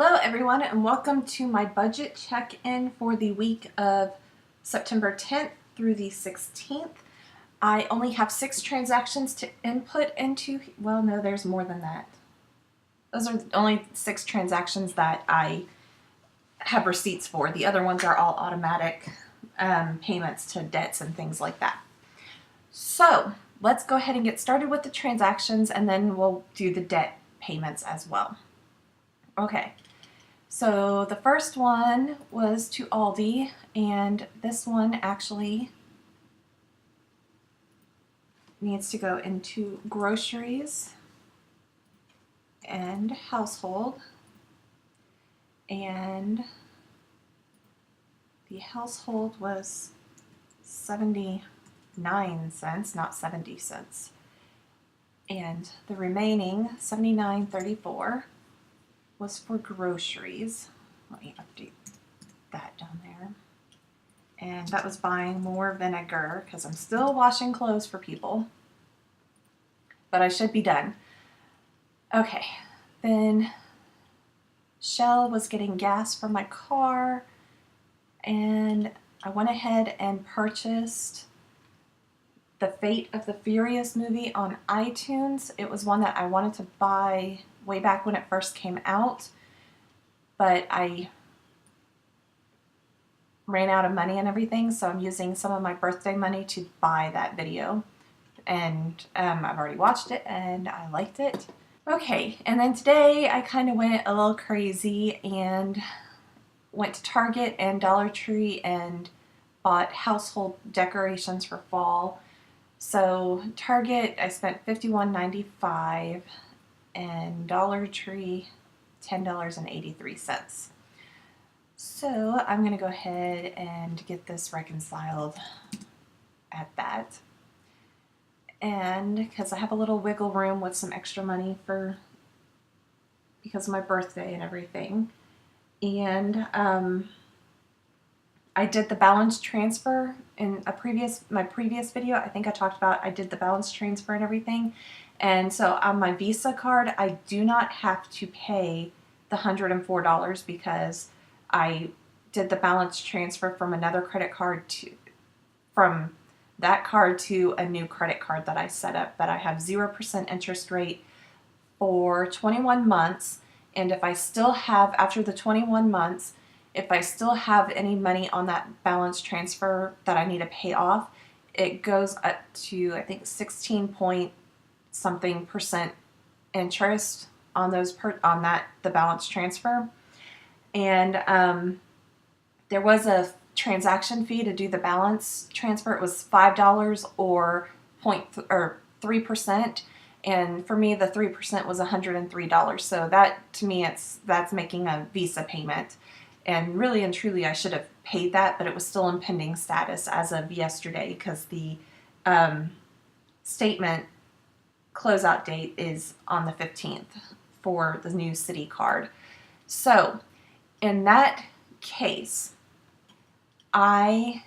Hello everyone and welcome to my budget check-in for the week of September 10th through the 16th. I only have 6 transactions to input into, well no, there's more than that. Those are only 6 transactions that I have receipts for. The other ones are all automatic payments to debts and things like that. So let's go ahead and get started with the transactions and then we'll do the debt payments as well. Okay, so the first one was to Aldi, and this one actually needs to go into groceries and household, and the household was 79 cents, not 70 cents, and the remaining 79.34 was for groceries. Let me update that down there. And that was buying more vinegar because I'm still washing clothes for people, but I should be done. Okay, then Shell was getting gas for my car, and I went ahead and purchased The Fate of the Furious movie on iTunes. It was one that I wanted to buy way back when it first came out, but I ran out of money and everything, so I'm using some of my birthday money to buy that video. And I've already watched it and I liked it. Okay, and then today I kind of went a little crazy and went to Target and Dollar Tree and bought household decorations for fall. So Target, I spent $51.95, and Dollar Tree, $10.83. So I'm going to go ahead and get this reconciled at that. And because I have a little wiggle room with some extra money because of my birthday and everything. And I did the balance transfer in my previous video. I think I talked about I did the balance transfer and everything. And so on my Visa card, I do not have to pay the $104 because I did the balance transfer from another credit card from that card to a new credit card that I set up, that I have 0% interest rate for 21 months. And if I still have, after the 21 months, if I still have any money on that balance transfer that I need to pay off, it goes up to, I think, 16-point-something% interest on those the balance transfer. And there was a transaction fee to do the balance transfer. It was $5 or 3%. And for me, the 3% was $103. So that, to me, that's making a Visa payment. And really and truly, I should have paid that, but it was still in pending status as of yesterday because the statement closeout date is on the 15th for the new city card. So in that case, I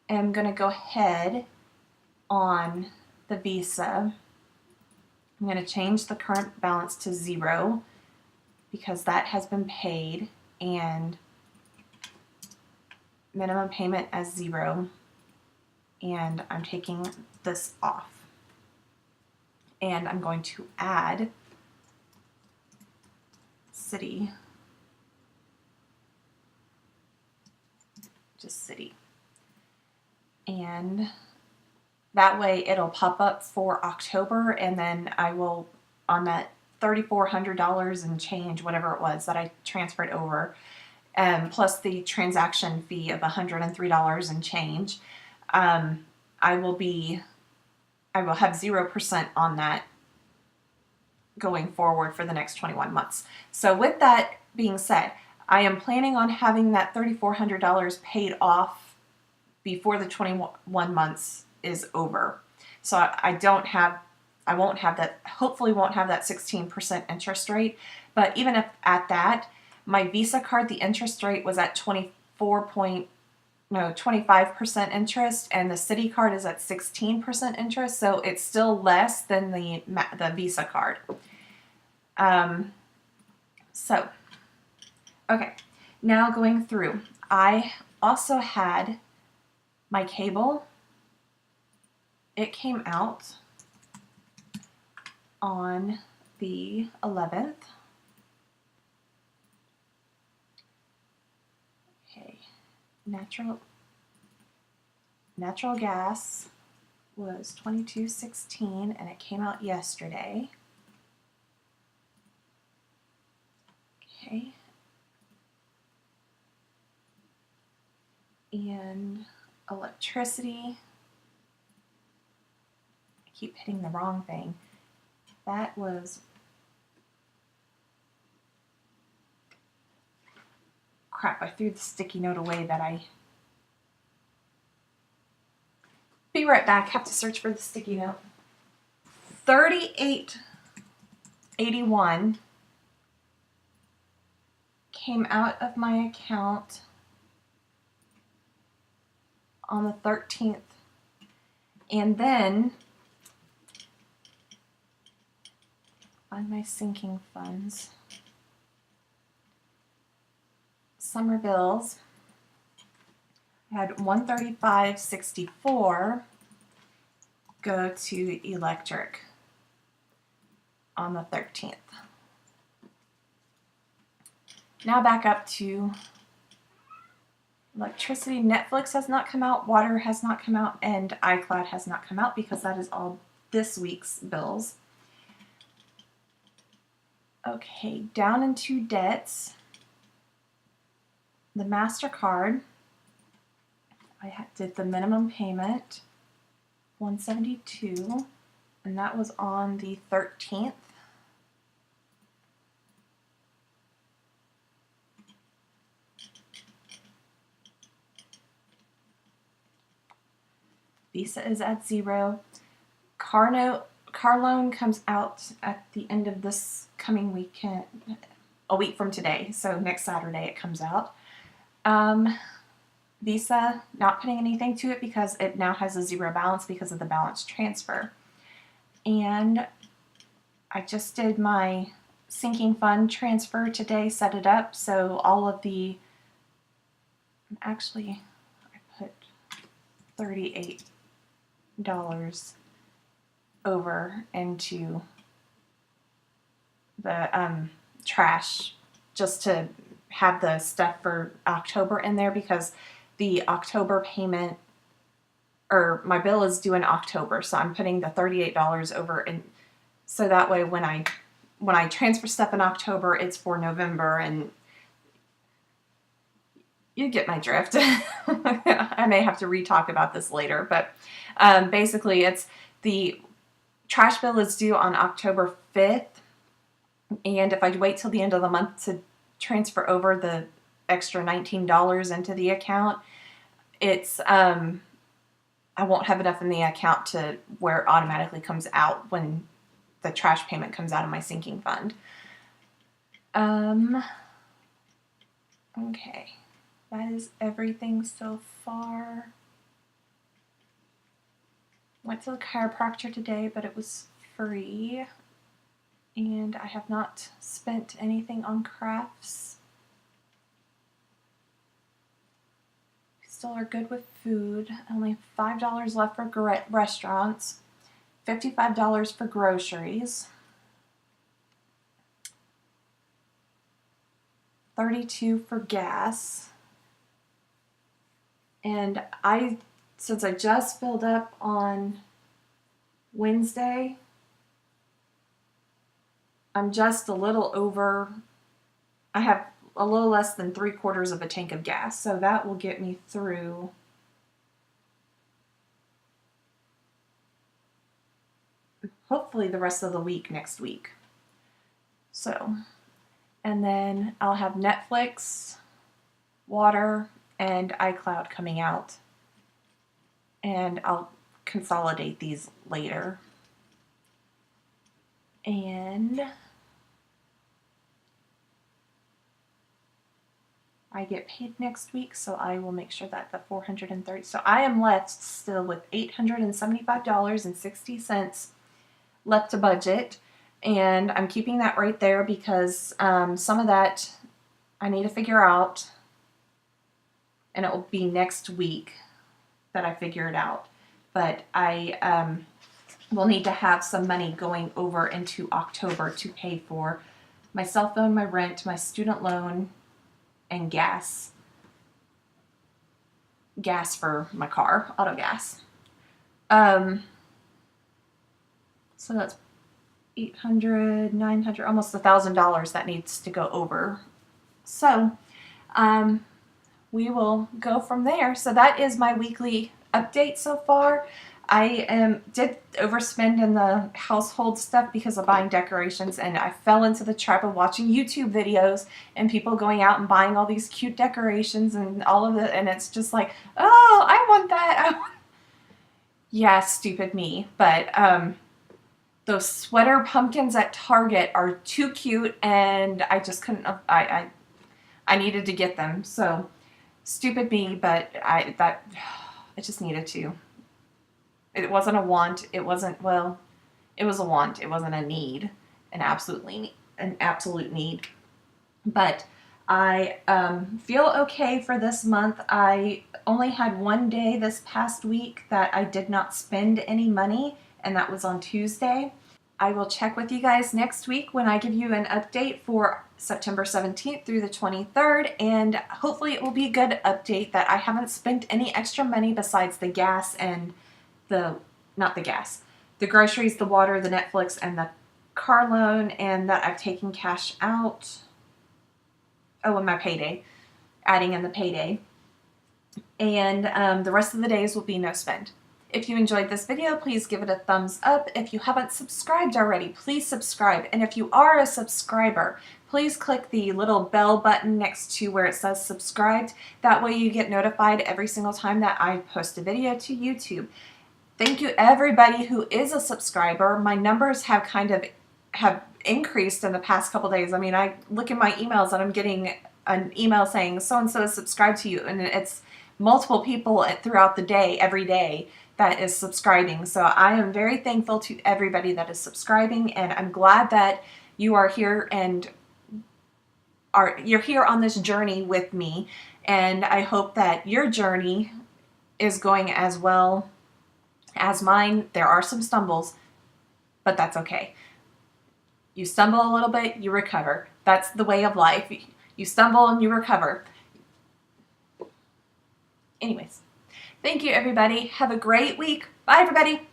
am going to go ahead on the Visa. I'm going to change the current balance to 0 because that has been paid, and minimum payment as 0, and I'm taking this off. And I'm going to add city, just city, and that way it'll pop up for October, and then I will, on that $3,400 and change, whatever it was that I transferred over, plus the transaction fee of $103 and change, I will have 0% on that going forward for the next 21 months. So with that being said, I am planning on having that $3,400 paid off before the 21 months is over. So I won't have that, hopefully won't have that 16% interest rate. But even if at that, my Visa card, the interest rate was at 25% interest, and the city card is at 16% interest, so it's still less than the Visa card. So, okay, now going through, I also had my cable. It came out on the 11th. Okay, natural gas was $22.16 and it came out yesterday. Okay. And electricity, I keep hitting the wrong thing. That was, crap, I threw the sticky note away that I, be right back, have to search for the sticky note. $38.81 came out of my account on the 13th. And then on my sinking funds, summer bills, I had $135.64 go to electric on the 13th. Now back up to electricity. Netflix has not come out, water has not come out, and iCloud has not come out because that is all this week's bills. Okay, down into debts. The MasterCard, I did the minimum payment, $172, and that was on the 13th. Visa is at 0. Car loan comes out at the end of this coming weekend, a week from today, so next Saturday it comes out. Visa, not putting anything to it because it now has a 0 balance because of the balance transfer. And I just did my sinking fund transfer today, set it up, so all of the, actually I put $38 over into the trash just to have the stuff for October in there because the October payment, or my bill is due in October, so I'm putting the $38 over, and so that way when I transfer stuff in October, it's for November, and you get my drift. I may have to re-talk about this later, but basically it's the trash bill is due on October 5th, and if I wait till the end of the month to transfer over the extra $19 into the account, it's I won't have enough in the account to where it automatically comes out when the trash payment comes out of my sinking fund. Okay, that is everything so far. Went to the chiropractor today, but it was free, and I have not spent anything on crafts. Still are good with food. Only $5 left for restaurants, $55 for groceries, $32 for gas. And since I just filled up on Wednesday, I'm just a little over, I have a little less than 3/4 of a tank of gas, so that will get me through hopefully the rest of the week next week. So, and then I'll have Netflix, water, and iCloud coming out, and I'll consolidate these later. And I get paid next week, so I will make sure that the $430. So I am left still with $875.60 left to budget. And I'm keeping that right there because some of that I need to figure out, and it will be next week that I figure it out. But I will need to have some money going over into October to pay for my cell phone, my rent, my student loan, and gas. Gas for my car, auto gas. So that's 800, 900, almost $1,000 that needs to go over. So we will go from there. So that is my weekly update so far. I did overspend in the household stuff because of buying decorations, and I fell into the trap of watching YouTube videos and people going out and buying all these cute decorations and all of it, and it's just like, oh, I want that. Yeah, stupid me. But those sweater pumpkins at Target are too cute, and I just couldn't. I needed to get them. So stupid me, but I just needed to. It wasn't a want. It wasn't, well, it was a want. It wasn't a need, an absolute need. But I feel okay for this month. I only had one day this past week that I did not spend any money, and that was on Tuesday. I will check with you guys next week when I give you an update for September 17th through the 23rd, and hopefully it will be a good update that I haven't spent any extra money besides the gas and the groceries, the water, the Netflix, and the car loan, and that I've taken cash out. Oh, and my payday, adding in the payday. And the rest of the days will be no spend. If you enjoyed this video, please give it a thumbs up. If you haven't subscribed already, please subscribe. And if you are a subscriber, please click the little bell button next to where it says subscribed. That way you get notified every single time that I post a video to YouTube. Thank you everybody who is a subscriber. My numbers have increased in the past couple days. I mean, I look in my emails and I'm getting an email saying so-and-so is subscribed to you, and it's multiple people throughout the day, every day, that is subscribing. So I am very thankful to everybody that is subscribing, and I'm glad that you are here and you're here on this journey with me, and I hope that your journey is going as well as mine. There are some stumbles, but that's okay. You stumble a little bit, you recover. That's the way of life. You stumble and you recover. Anyways, thank you everybody. Have a great week. Bye everybody.